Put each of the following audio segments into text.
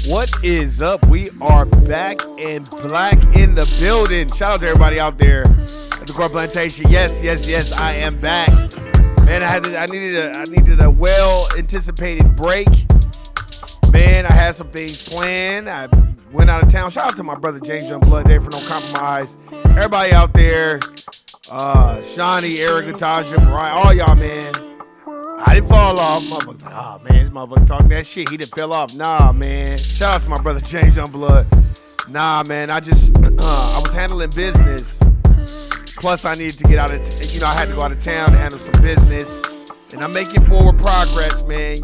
What is up? We are back and black in the building. Shout out to everybody out there at the Core Plantation. Yes, I am back. Man, I needed a well-anticipated break. Man, I had some things planned. I went out of town. Shout out to my brother James Youngblood there for No Compromise. Everybody out there, Shawnee, Erica, Tasha, Mariah, all y'all, man. I didn't fall off. Motherfuckers like, oh man, this motherfucker talking that shit. He didn't fell off. Nah, man. Shout out to my brother James Youngblood. Nah, man. I was handling business. Plus, I needed to get out of, I had to go out of town to handle some business. And I'm making forward progress, man,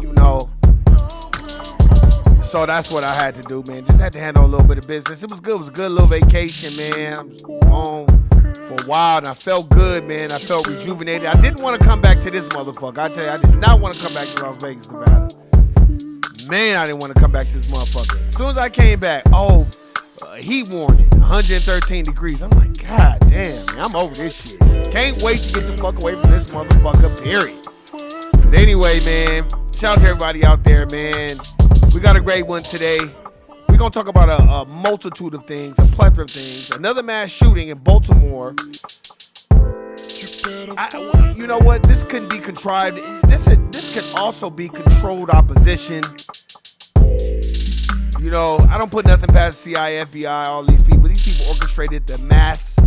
So that's what I had to do, man. Just had to handle a little bit of business. It was good. It was a good little vacation, man. I was home for a while, and I felt good, man. I felt rejuvenated. I didn't want to come back to this motherfucker. I tell you, I did not want to come back to Las Vegas, Nevada. Man, I didn't want to come back to this motherfucker. As soon as I came back, heat warning, 113 degrees. I'm like, God damn, man, I'm over this shit. Can't wait to get the fuck away from this motherfucker, period. But anyway, man, shout out to everybody out there, man. We got a great one today. We're going to talk about a multitude of things, a plethora of things. Another mass shooting in Baltimore. You know what? This couldn't be contrived. This can also be controlled opposition. I don't put nothing past CIA, FBI, all these people. These people orchestrated the mass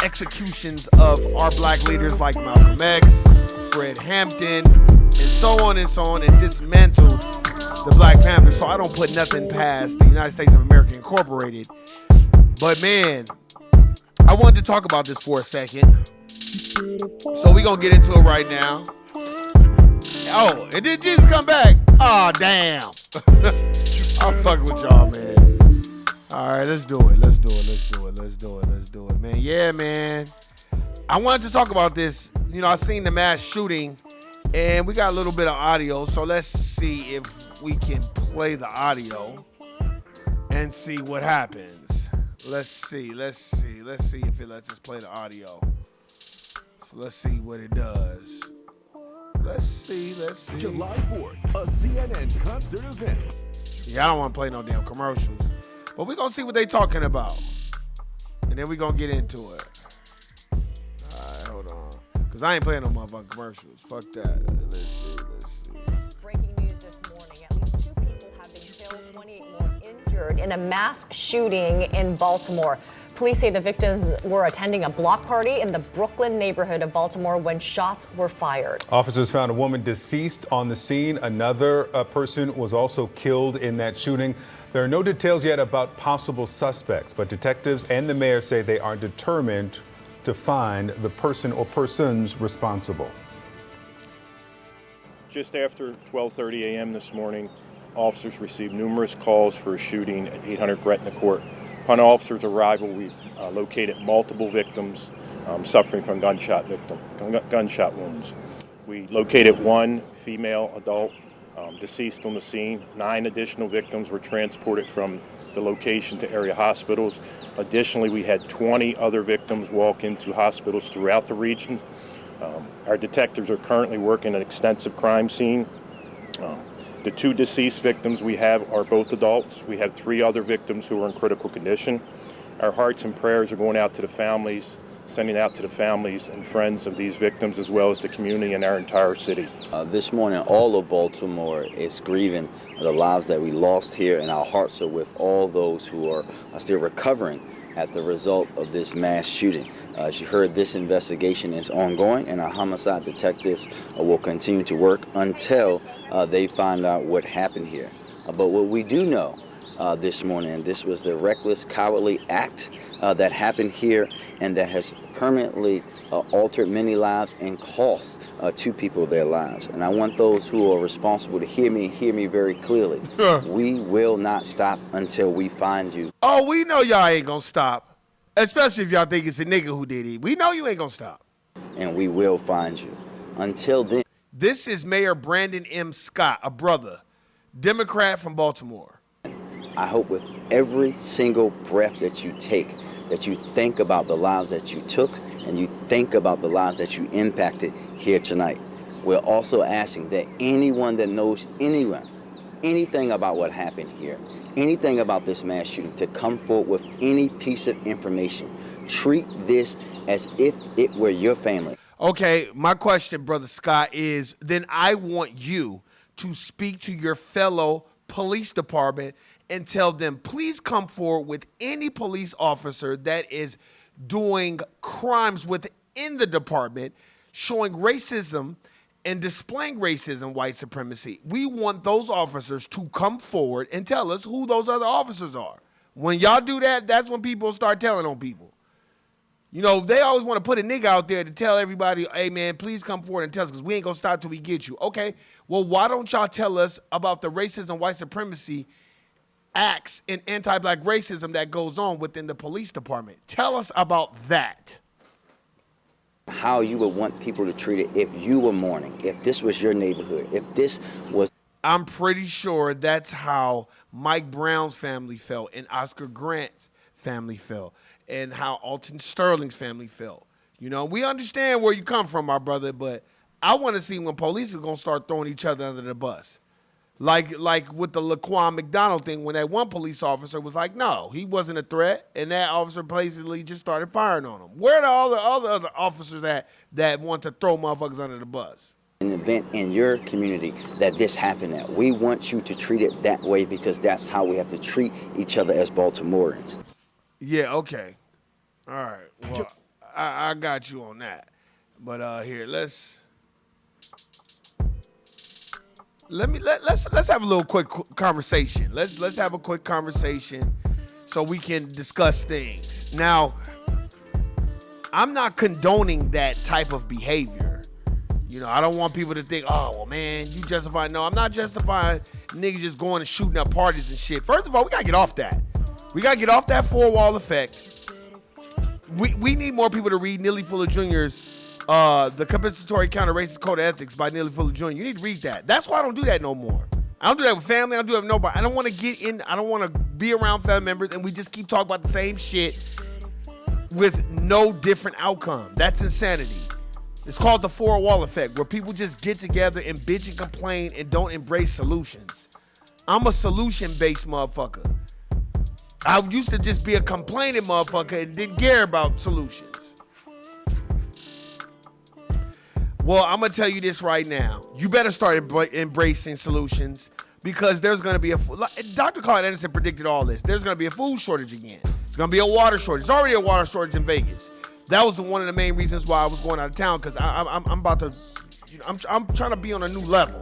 executions of our black leaders like Malcolm X, Fred Hampton, and so on, and dismantled the Black Panthers. So I don't put nothing past the United States of America Incorporated. But man, I wanted to talk about this for a second. So we're going to get into it right now. Oh, and did Jesus come back? Oh, damn. I'm fucking with y'all, man. All right, let's do it, man. Yeah, man. I wanted to talk about this. I seen the mass shooting, and we got a little bit of audio. So let's see if we can play the audio and see what happens. Let's see if it lets us play the audio. So let's see what it does. Let's see. July 4th, a CNN concert event. Yeah, I don't want to play no damn commercials. But we're going to see what they talking about. And then we're going to get into it. All right, hold on. Because I ain't playing no motherfucking commercials. Fuck that. Let's see. Breaking news this morning. At least 2 people have been killed, 28 more injured in a mass shooting in Baltimore. Police say the victims were attending a block party in the Brooklyn neighborhood of Baltimore when shots were fired. Officers found a woman deceased on the scene. Another person was also killed in that shooting. There are no details yet about possible suspects, but detectives and the mayor say they are determined to find the person or persons responsible. Just after 12:30 a.m. this morning, officers received numerous calls for a shooting at 800 Gretna Court. Upon officers' arrival, we located multiple victims suffering from gunshot wounds. We located one female adult deceased on the scene. 9 additional victims were transported from the location to area hospitals. Additionally, we had 20 other victims walk into hospitals throughout the region. Our detectives are currently working an extensive crime scene. The 2 deceased victims we have are both adults. We have 3 other victims who are in critical condition. Our hearts and prayers are going out to the families, sending out to the families and friends of these victims, as well as the community and our entire city. This morning, all of Baltimore is grieving the lives that we lost here, and our hearts are with all those who are still recovering at the result of this mass shooting. As you heard, this investigation is ongoing, and our homicide detectives will continue to work until they find out what happened here. But what we do know this morning. And this was the reckless, cowardly act that happened here and that has permanently altered many lives and cost 2 people their lives. And I want those who are responsible to hear me very clearly. We will not stop until we find you. Oh, we know y'all ain't gonna stop. Especially if y'all think it's a nigga who did it. We know you ain't gonna stop. And we will find you. Until then. This is Mayor Brandon M. Scott, a brother, Democrat from Baltimore. I hope with every single breath that you take, that you think about the lives that you took and you think about the lives that you impacted here tonight. We're also asking that anyone that knows anything about what happened here, anything about this mass shooting, to come forward with any piece of information. Treat this as if it were your family. Okay, my question, Brother Scott, is then I want you to speak to your fellow police department and tell them, please come forward with any police officer that is doing crimes within the department, showing racism and displaying racism, white supremacy. We want those officers to come forward and tell us who those other officers are. When y'all do that, that's when people start telling on people. You know, they always want to put a nigga out there to tell everybody, hey, man, please come forward and tell us because we ain't going to stop till we get you. Okay, well, why don't y'all tell us about the racism, white supremacy acts and anti-black racism that goes on within the police department? Tell us about that. How you would want people to treat it if you were mourning, if this was your neighborhood, if this was... I'm pretty sure that's how Mike Brown's family felt and Oscar Grant's family felt and how Alton Sterling's family felt. You know, we understand where you come from, my brother, but I want to see when police are going to start throwing each other under the bus. Like with the Laquan McDonald thing, when that one police officer was like, no, he wasn't a threat, and that officer basically just started firing on him. Where are all the other officers that want to throw motherfuckers under the bus? An event in your community that this happened at. We want you to treat it that way because that's how we have to treat each other as Baltimoreans. Yeah, okay. All right. Well, I got you on that. But here, let's have a little quick conversation. Let's have a quick conversation so we can discuss things. Now, I'm not condoning that type of behavior. You know, I don't want people to think, oh, well, man, you justify. No, I'm not justifying niggas just going and shooting up parties and shit. First of all, we got to get off that. We got to get off that four-wall effect. We need more people to read Neely Fuller Jr.'s The Compensatory Counter-Racist Code of Ethics by Neely Fuller Jr. You need to read that. That's why I don't do that no more. I don't do that with family. I don't do that with nobody. I don't want to get in. I don't want to be around family members and we just keep talking about the same shit with no different outcome. That's insanity. It's called the four-wall effect, where people just get together and bitch and complain and don't embrace solutions. I'm a solution-based motherfucker. I used to just be a complaining motherfucker and didn't care about solutions. Well, I'm going to tell you this right now. You better start embracing solutions because there's going to be Dr. Claude Anderson predicted all this. There's going to be a food shortage again. There's going to be a water shortage. There's already a water shortage in Vegas. That was one of the main reasons why I was going out of town because I'm about to, you know, I'm trying to be on a new level.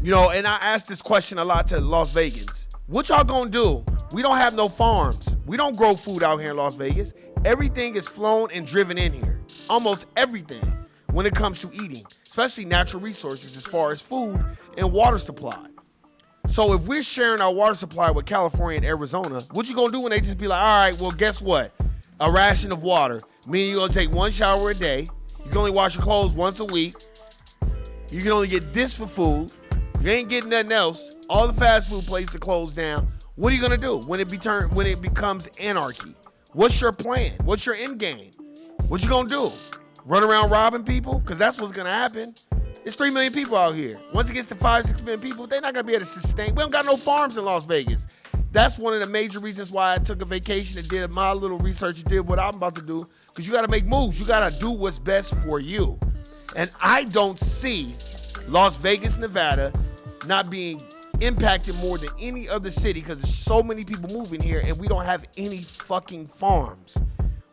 You know, and I asked this question a lot to Las Vegans. What y'all gonna do? We don't have no farms. We don't grow food out here in Las Vegas. Everything is flown and driven in here. Almost everything when it comes to eating, especially natural resources as far as food and water supply. So if we're sharing our water supply with California and Arizona, what you gonna do when they just be like, all right, well, guess what? A ration of water, meaning you're gonna take one shower a day. You can only wash your clothes once a week. You can only get this for food. You ain't getting nothing else. All the fast food places are closed down. What are you gonna do when it becomes anarchy? What's your plan? What's your end game? What you gonna do? Run around robbing people? Because that's what's gonna happen. There's 3 million people out here. Once it gets to 5-6 million people, they're not gonna be able to sustain. We don't got no farms in Las Vegas. That's one of the major reasons why I took a vacation and did my little research and did what I'm about to do. Because you got to make moves. You got to do what's best for you. And I don't see Las Vegas, Nevada not being impacted more than any other city because there's so many people moving here and we don't have any fucking farms.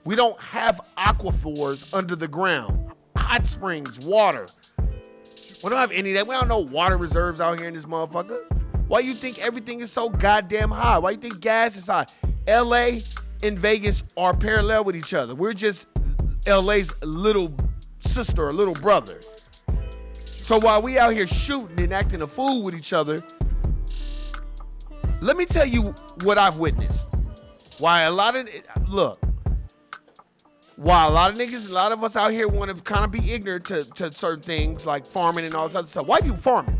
We don't have aquifers under the ground. Hot springs, water. We don't have any of that. We don't know water reserves out here in this motherfucker. Why you think everything is so goddamn high? Why you think gas is high? LA and Vegas are parallel with each other. We're just LA's little sister or little brother. So while we out here shooting and acting a fool with each other, let me tell you what I've witnessed. While a lot of niggas, a lot of us out here want to kind of be ignorant to certain things like farming and all this other stuff. White people farming.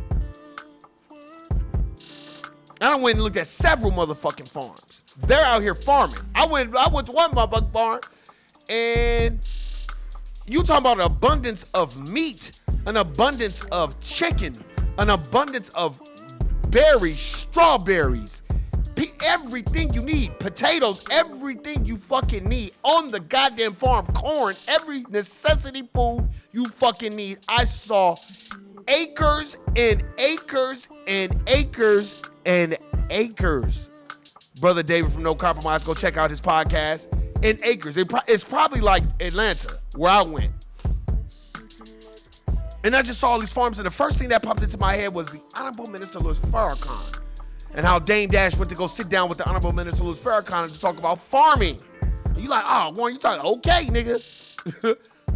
I done went and looked at several motherfucking farms. They're out here farming. I went to one motherfucking farm, and you talking about an abundance of meat, an abundance of chicken, an abundance of berries, strawberries, everything you need, potatoes, everything you fucking need on the goddamn farm, corn, every necessity food you fucking need. I saw acres and acres and acres and acres. Brother David from No Compromise, go check out his podcast. In acres. It's probably like Atlanta, where I went. And I just saw all these farms, and the first thing that popped into my head was the Honorable Minister Louis Farrakhan, and how Dame Dash went to go sit down with the Honorable Minister Louis Farrakhan to talk about farming. And you like, oh, Warren, you talking, okay, nigga.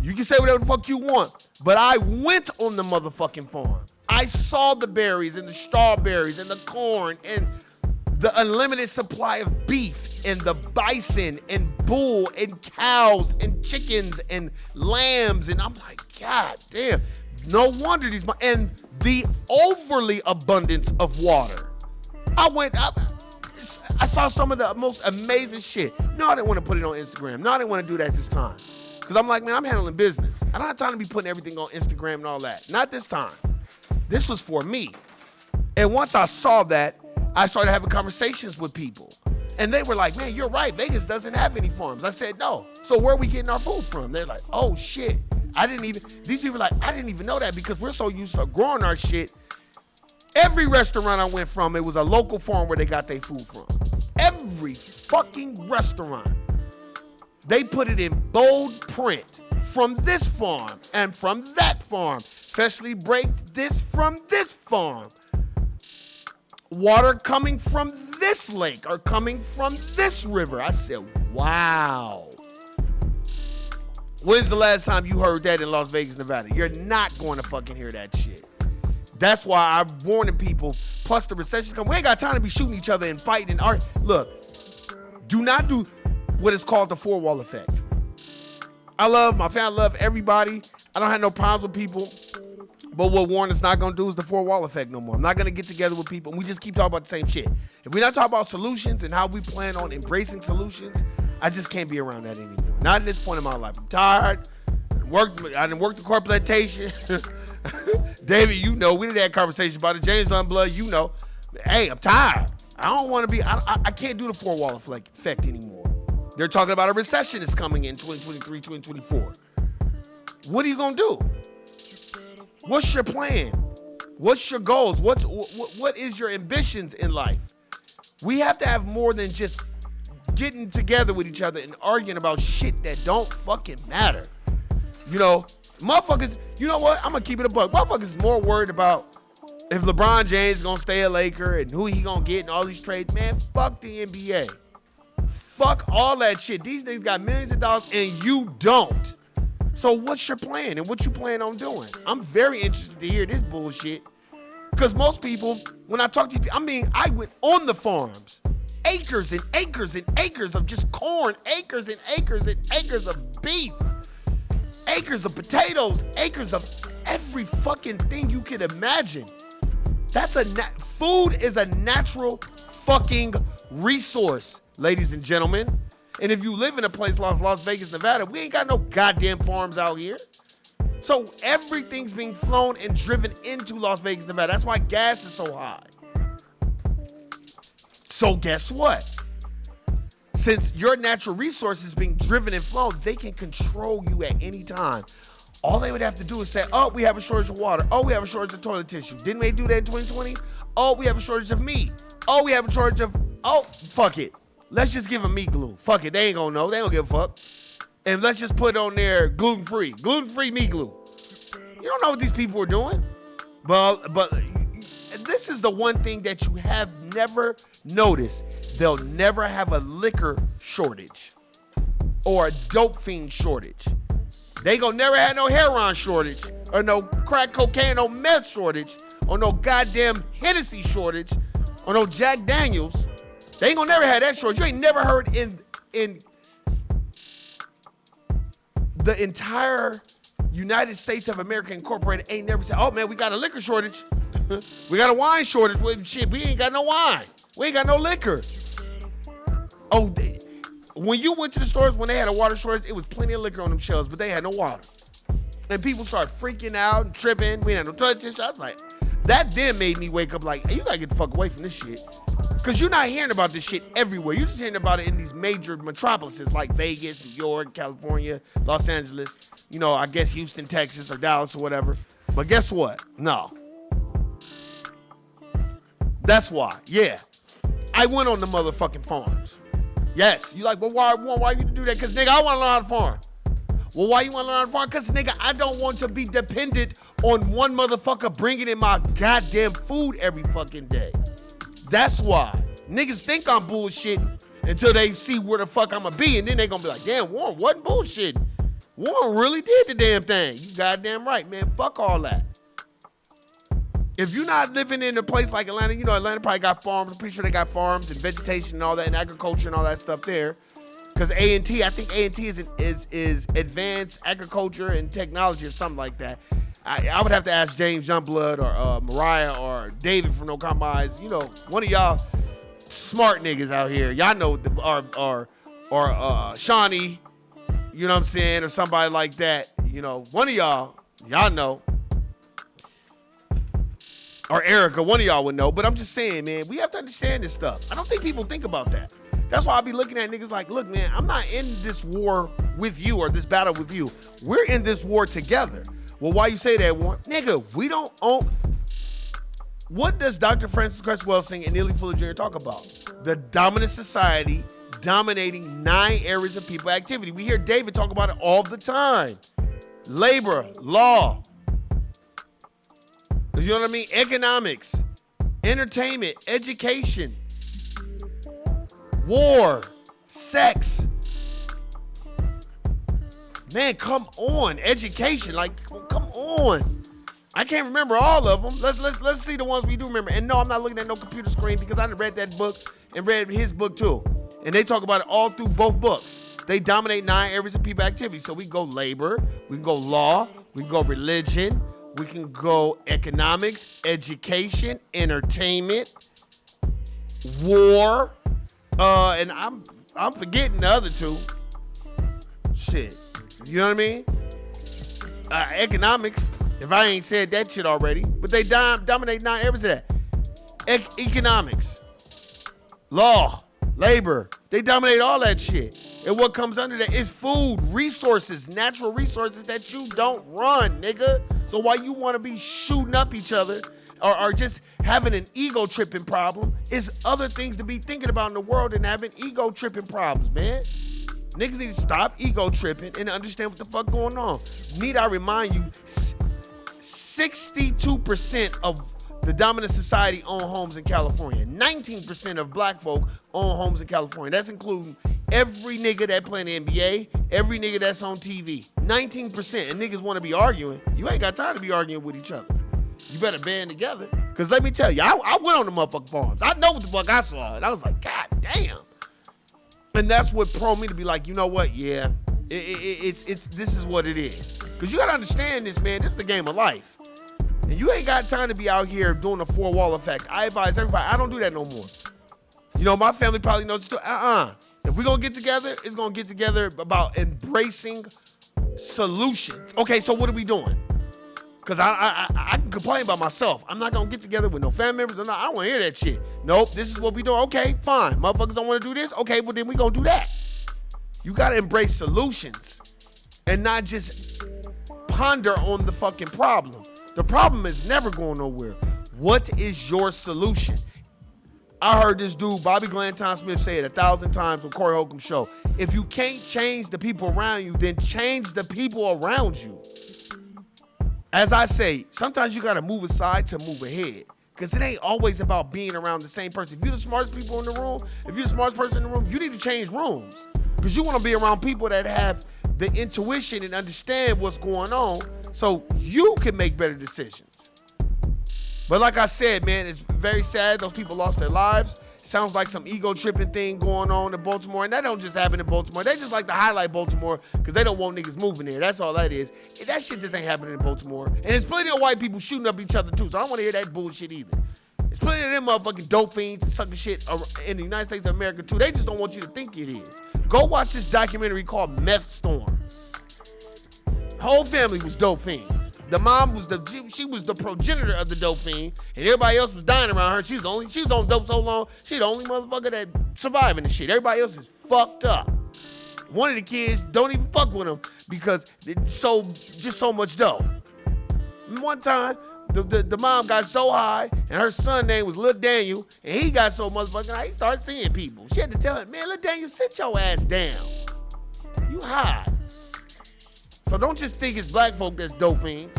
You can say whatever the fuck you want. But I went on the motherfucking farm. I saw the berries and the strawberries and the corn and the unlimited supply of beef and the bison and bull and cows and chickens and lambs. And I'm like, God damn. No wonder these, and the overly abundance of water. I saw some of the most amazing shit. No, I didn't want to put it on Instagram. No, I didn't want to do that this time. Because I'm like, man, I'm handling business. I don't have time to be putting everything on Instagram and all that. Not this time. This was for me. And once I saw that, I started having conversations with people. And they were like, man, you're right. Vegas doesn't have any farms. I said, no. So where are we getting our food from? They're like, oh, shit. These people are like, I didn't even know that because we're so used to growing our shit. Every restaurant I went from, it was a local farm where they got their food from. Every fucking restaurant. They put it in bold print from this farm and from that farm. Freshly baked this from this farm. Water coming from this lake or coming from this river. I said, wow. When's the last time you heard that in Las Vegas, Nevada? You're not going to fucking hear that shit. That's why I'm warning people. Plus the recession's coming. We ain't got time to be shooting each other and fighting and arguing. Look, do not do what is called the four-wall effect. I love my family, I love everybody. I don't have no problems with people. But what Warren is not going to do is the four-wall effect no more. I'm not going to get together with people and we just keep talking about the same shit. If we're not talking about solutions and how we plan on embracing solutions, I just can't be around that anymore. Not at this point in my life. I'm tired. I didn't work the corporate plantation. David, you know, we did that conversation about it. James Unblood, you know. Hey, I'm tired. I don't want to be, I can't do the four-wall effect anymore. They're talking about a recession that's coming in 2023, 2024. What are you going to do? What's your plan? What's your goals? What is your ambitions in life? We have to have more than just getting together with each other and arguing about shit that don't fucking matter. You know, motherfuckers, you know what? I'm going to keep it a buck. Motherfuckers is more worried about if LeBron James is going to stay a Laker and who he going to get and all these trades. Man, fuck the NBA. Fuck all that shit. These niggas got millions of dollars and you don't. So what's your plan and what you plan on doing? I'm very interested to hear this bullshit. Because most people, when I talk to these people, I went on the farms. Acres and acres and acres of just corn. Acres and acres and acres of beef. Acres of potatoes. Acres of every fucking thing you can imagine. Food is a natural fucking resource, ladies and gentlemen. And if you live in a place like Las Vegas, Nevada, we ain't got no goddamn farms out here. So everything's being flown and driven into Las Vegas, Nevada. That's why gas is so high. So guess what? Since your natural resource is being driven and flown, they can control you at any time. All they would have to do is say, oh, we have a shortage of water. Oh, we have a shortage of toilet tissue. Didn't they do that in 2020? Oh, we have a shortage of meat. Oh, we have a shortage of, oh, fuck it. Let's just give them meat glue. Fuck it, they ain't gonna know. They don't give a fuck. And let's just put on there gluten-free. Gluten-free meat glue. You don't know what these people are doing. But this is the one thing that you have never noticed. They'll never have a liquor shortage or a dope fiend shortage. They gonna never have no heroin shortage or no crack cocaine, no meth shortage or no goddamn Hennessy shortage or no Jack Daniels. They ain't gonna never have that shortage. You ain't never heard in the entire United States of America Incorporated ain't never said, oh man, we got a liquor shortage. We got a wine shortage. Well, shit, we ain't got no wine. We ain't got no liquor. Oh, when you went to the stores when they had a water shortage, it was plenty of liquor on them shelves, but they had no water. And people start freaking out and tripping. We had no toilet tissue. I was like, that then made me wake up like, hey, you gotta get the fuck away from this shit. Cause you're not hearing about this shit everywhere. You're just hearing about it in these major metropolises like Vegas, New York, California, Los Angeles, you know, I guess Houston, Texas, or Dallas or whatever. But guess what? No. That's why. Yeah. I went on the motherfucking farms. Yes. You like, well, why you do that? Cause nigga, I wanna learn how to farm. Well, why you wanna learn how to farm? Cause nigga, I don't want to be dependent on one motherfucker bringing in my goddamn food every fucking day. That's why. Niggas think I'm bullshitting until they see where the fuck I'ma be, and then they gonna be like, damn, Warren wasn't bullshitting. Warren really did the damn thing. You goddamn right, man. Fuck all that. If you're not living in a place like Atlanta, you know, Atlanta probably got farms. I'm pretty sure they got farms and vegetation and all that, and agriculture and all that stuff there. Because A&T, I think A&T is advanced agriculture and technology or something like that. I would have to ask James Youngblood or Mariah or David from No Compromise. You know, one of y'all smart niggas out here. Y'all know, or Shawnee, you know what I'm saying, or somebody like that. You know, one of y'all know. Or Erica, one of y'all would know. But I'm just saying, man, we have to understand this stuff. I don't think people think about that. That's why I be looking at niggas like, look, man, I'm not in this war with you or this battle with you. We're in this war together. Well, why you say that, Warren? Nigga, we don't own... What does Dr. Francis Cress Welsing and Neely Fuller Jr. talk about? The dominant society dominating 9 areas of people activity. We hear David talk about it all the time. Labor, law, you know what I mean? Economics, entertainment, education, war, sex. Man, come on. Education, like, come on. I can't remember all of them. Let's see the ones we do remember. And no, I'm not looking at no computer screen because I done read that book and read his book too. And they talk about it all through both books. They dominate 9 areas of people activity. So we go labor, we can go law, we can go religion, we can go economics, education, entertainment, war, and I'm forgetting the other 2. Shit. You know what I mean? Economics, if I ain't said that shit already. But they dominate 9 areas of that. Economics, law, labor, they dominate all that shit. And what comes under that is food, resources, natural resources that you don't run, nigga. So while you want to be shooting up each other or just having an ego tripping problem, is other things to be thinking about in the world than having ego tripping problems, man. Niggas need to stop ego tripping and understand what the fuck going on. Need I remind you, 62% of the dominant society own homes in California. 19% of black folk own homes in California. That's including every nigga that play in the NBA, every nigga that's on TV. 19%. And niggas want to be arguing. You ain't got time to be arguing with each other. You better band together. Because let me tell you, I went on the motherfucking farms. I know what the fuck I saw. And I was like, God damn. And that's what prompted me to be like, you know what? Yeah, this is what it is. Because you got to understand this, man. This is the game of life. And you ain't got time to be out here doing the 4-wall effect. I advise everybody, I don't do that no more. You know, my family probably knows too. If we're going to get together, it's going to get together about embracing solutions. Okay, so what are we doing? Because I can complain about myself. I'm not going to get together with no family members. I don't want to hear that shit. Nope, this is what we do. Okay, fine. Motherfuckers don't want to do this. Okay, well then we going to do that. You got to embrace solutions and not just ponder on the fucking problem. The problem is never going nowhere. What is your solution? I heard this dude, Bobby Glanton Smith, say it 1,000 times on Corey Holcomb's show. If you can't change the people around you, then change the people around you. As I say, sometimes you got to move aside to move ahead. Because it ain't always about being around the same person. If you're the smartest people in the room, if you're the smartest person in the room, you need to change rooms. Because you want to be around people that have the intuition and understand what's going on so you can make better decisions. But like I said, man, it's very sad. Those people lost their lives. Sounds like some ego tripping thing going on in Baltimore. And that don't just happen in Baltimore. They just like to highlight Baltimore because they don't want niggas moving there. That's all that is. That shit just ain't happening in Baltimore. And there's plenty of white people shooting up each other too. So I don't want to hear that bullshit either. There's plenty of them motherfucking dope fiends and sucking shit in the United States of America too. They just don't want you to think it is. Go watch this documentary called Meth Storm. Whole family was dope fiends. The mom was she was the progenitor of the dope fiend, and everybody else was dying around her. She was on dope so long, she the only motherfucker that surviving the shit. Everybody else is fucked up. One of the kids don't even fuck with him because it's so much dope. One time, the mom got so high, and her son name was Lil Daniel, and he got so motherfucking high, he started seeing people. She had to tell him, man, Lil Daniel, sit your ass down. You high. So don't just think it's black folk that's dope fiends.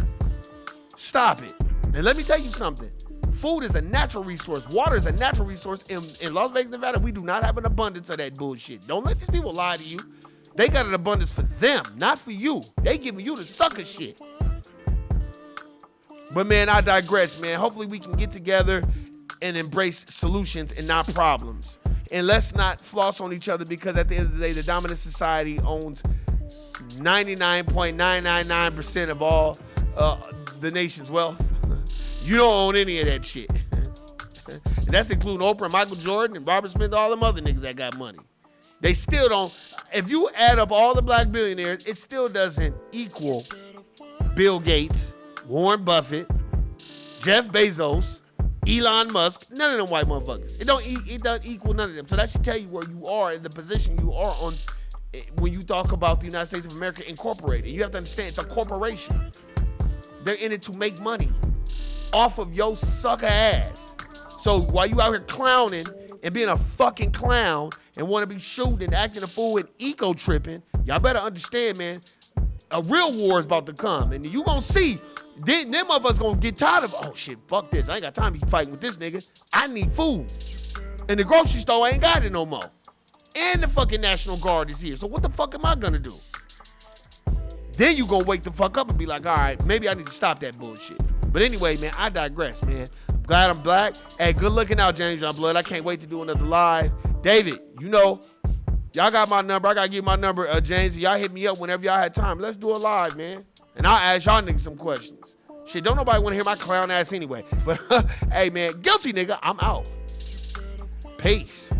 Stop it. And let me tell you something. Food is a natural resource. Water is a natural resource. In Las Vegas, Nevada, we do not have an abundance of that bullshit. Don't let these people lie to you. They got an abundance for them, not for you. They giving you the sucker shit. But man, I digress, man. Hopefully we can get together and embrace solutions and not problems. And let's not floss on each other because at the end of the day, the dominant society owns 99.999% of all the nation's wealth. You don't own any of that shit. And that's including Oprah, Michael Jordan, and Robert Smith, all them other niggas that got money. They still don't. If you add up all the black billionaires, it still doesn't equal Bill Gates, Warren Buffett, Jeff Bezos, Elon Musk, none of them white motherfuckers. It doesn't equal none of them. So that should tell you where you are in the position you are on when you talk about the United States of America Incorporated. You have to understand it's a corporation. They're in it to make money off of your sucker ass. So while you out here clowning and being a fucking clown and want to be shooting and acting a fool and ego tripping, y'all better understand, man, a real war is about to come. And you gonna see, them motherfuckers gonna get tired of, oh shit, fuck this. I ain't got time to be fighting with this nigga. I need food. And the grocery store ain't got it no more. And the fucking National Guard is here. So what the fuck am I gonna do? Then you gonna wake the fuck up and be like, all right, maybe I need to stop that bullshit. But anyway, man, I digress, man. I'm glad I'm black. Hey, good looking out, James John Blood. I can't wait to do another live. David, you know, y'all got my number. I gotta give my number, James. Y'all hit me up whenever y'all had time. Let's do a live, man. And I'll ask y'all niggas some questions. Shit, don't nobody wanna hear my clown ass anyway. But hey, man, guilty nigga, I'm out. Peace.